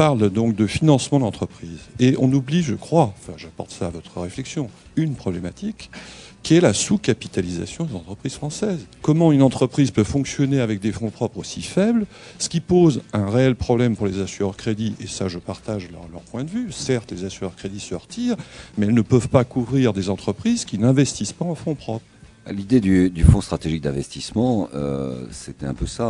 parle donc de financement d'entreprise. Et on oublie, je crois, enfin j'apporte ça à votre réflexion, une problématique qui est la sous-capitalisation des entreprises françaises. Comment une entreprise peut fonctionner avec des fonds propres aussi faibles, ce qui pose un réel problème pour les assureurs crédits, et ça je partage leur point de vue. Certes, les assureurs crédits se retirent, mais elles ne peuvent pas couvrir des entreprises qui n'investissent pas en fonds propres. L'idée du fonds stratégique d'investissement, c'était un peu ça,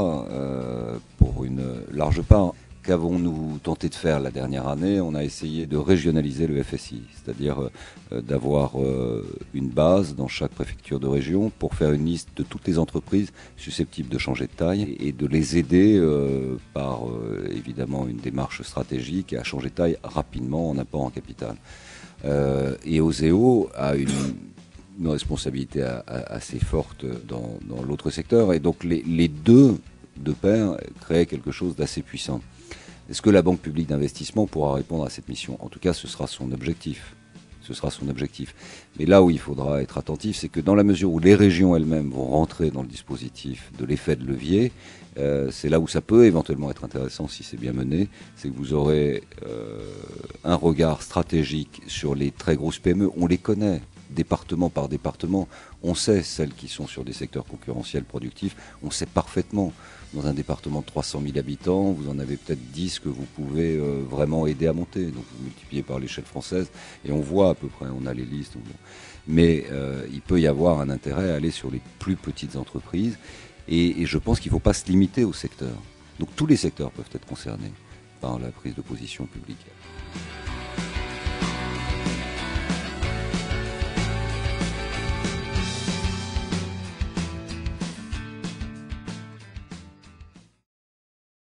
pour une large part. Qu'avons-nous tenté de faire la dernière année? On a essayé de régionaliser le FSI, c'est-à-dire d'avoir une base dans chaque préfecture de région pour faire une liste de toutes les entreprises susceptibles de changer de taille et de les aider par évidemment une démarche stratégique à changer de taille rapidement en apport en capital. Et Oseo a une responsabilité assez forte dans l'autre secteur, et donc les deux de pair créent quelque chose d'assez puissant. Est-ce que la Banque publique d'investissement pourra répondre à cette mission? En tout cas, ce sera son objectif. Ce sera son objectif. Mais là où il faudra être attentif, c'est que dans la mesure où les régions elles-mêmes vont rentrer dans le dispositif de l'effet de levier, c'est là où ça peut éventuellement être intéressant si c'est bien mené, c'est que vous aurez un regard stratégique sur les très grosses PME. On les connaît, département par département. On sait celles qui sont sur des secteurs concurrentiels productifs. On sait parfaitement. Dans un département de 300 000 habitants, vous en avez peut-être 10 que vous pouvez vraiment aider à monter. Donc vous multipliez par l'échelle française et on voit à peu près, on a les listes. Mais il peut y avoir un intérêt à aller sur les plus petites entreprises. Et je pense qu'il ne faut pas se limiter au secteur. Donc tous les secteurs peuvent être concernés par la prise de position publique.